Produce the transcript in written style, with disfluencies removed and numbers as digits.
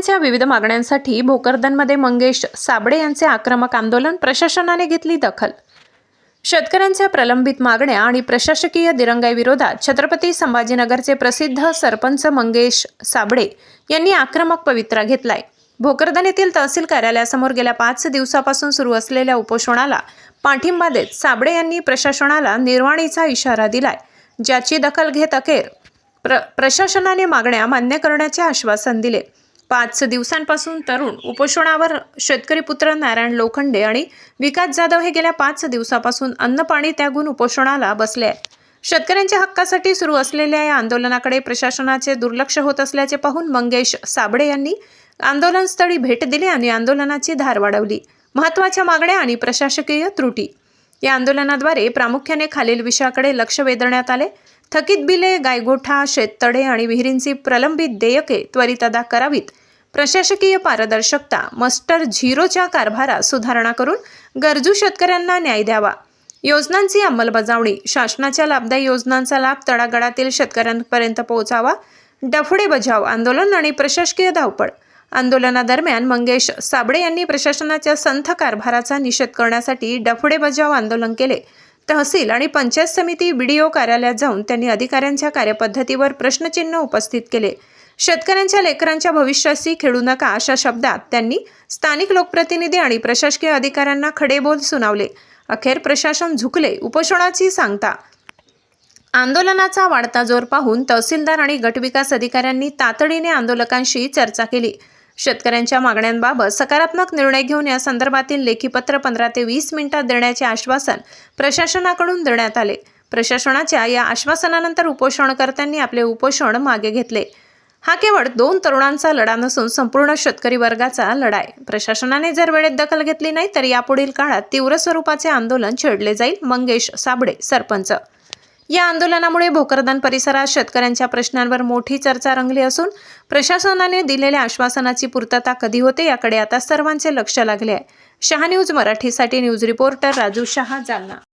शेतकऱ्यांच्या विविध मागण्यांसाठी भोकरदनमध्ये मंगेश साबळे यांचे आक्रमक आंदोलन, प्रशासनाने घेतली दखल। शेतकऱ्यांच्या प्रलंबित मागण्या आणि प्रशासकीय दिरंगाईविरोधात छत्रपती संभाजीनगरचे प्रसिद्ध सरपंच मंगेश साबळे यांनी आक्रमक पवित्रा घेतलाय। भोकरदन येथील तहसील कार्यालयासमोर गेल्या 5 दिवसापासून सुरू असलेल्या उपोषणाला पाठिंबा देत साबळे यांनी प्रशासनाला निर्वाणीचा इशारा दिलाय, ज्याची दखल घेत अखेर प्रशासनाने मागण्या मान्य करण्याचे आश्वासन दिले। 5 दिवसांपासून तरुण उपोषणावर शेतकरी पुत्र नारायण लोखंडे आणि विकास जाधव हे गेल्या 5 दिवसापासून अन्न पाणी त्यागून उपोषणाला बसले आहेत। शेतकऱ्यांच्या हक्कासाठी सुरू असलेल्या या आंदोलनाकडे प्रशासनाचे दुर्लक्ष होत असल्याचे पाहून मंगेश साबळे यांनी आंदोलनस्थळी भेट दिली आणि आंदोलनाची धार वाढवली। महत्त्वाच्या मागण्या आणि प्रशासकीय त्रुटी या आंदोलनाद्वारे प्रामुख्याने खालील विषयाकडे लक्ष वेधण्यात आले। थकीत बिले, गायगोठा, शेततळे आणि विहिरींची प्रलंबित देयके त्वरित अदा करावीत। प्रशासकीय पारदर्शकता, मास्टर झिरोच्या कारभारात सुधारणा करून गरजू शेतकऱ्यांना न्याय द्यावा। योजनांची अंमलबजावणी, शासनाच्या लाभदायी योजनांचा लाभ तळागाळातील शेतकऱ्यांपर्यंत पोहोचावा। डफडे बजाव आंदोलन आणि प्रशासकीय धावपळ आंदोलनादरम्यान मंगेश साबळे यांनी प्रशासनाच्या संथ कारभाराचा निषेध करण्यासाठी डफडे बजाव आंदोलन केले। तहसील आणि पंचायत समिती BDO कार्यालयात जाऊन त्यांनी अधिकाऱ्यांच्या कार्यपद्धतीवर प्रश्नचिन्ह उपस्थित केले। शेतकऱ्यांच्या लेकरांच्या भविष्याशी खेळू नका अशा शब्दात त्यांनी स्थानिक लोकप्रतिनिधी आणि प्रशासकीय अधिकाऱ्यांना खडेबोल सुनावले। अखेर प्रशासन झुकले। उपोषणाची सांगता आंदोलनाचा वाढता जोर पाहून तहसीलदार आणि गटविकास अधिकाऱ्यांनी तातडीने आंदोलकांशी चर्चा केली। शेतकऱ्यांच्या मागण्यांबाबत सकारात्मक निर्णय घेऊन या संदर्भातील लेखी पत्र 15 ते 20 मिनिटात देण्याचे आश्वासन प्रशासनाकडून देण्यात आले। प्रशासनाच्या या आश्वासनानंतर उपोषणकर्त्यांनी आपले उपोषण मागे घेतले। हा केवळ 2 तरुणांचा लढा नसून संपूर्ण शेतकरी वर्गाचा लढा आहे। प्रशासनाने जर वेळेत दखल घेतली नाही तर यापुढील काळात तीव्र स्वरूपाचे आंदोलन छेडले जाईल। मंगेश साबळे, सरपंच। या आंदोलनामुळे भोकरदन परिसरात शेतकऱ्यांच्या प्रश्नांवर मोठी चर्चा रंगली असून प्रशासनाने दिलेल्या आश्वासनाची पूर्तता कधी होते याकडे आता सर्वांचे लक्ष लागले आहे। शहा न्यूज मराठीसाठी न्यूज रिपोर्टर राजू शहा, जालना।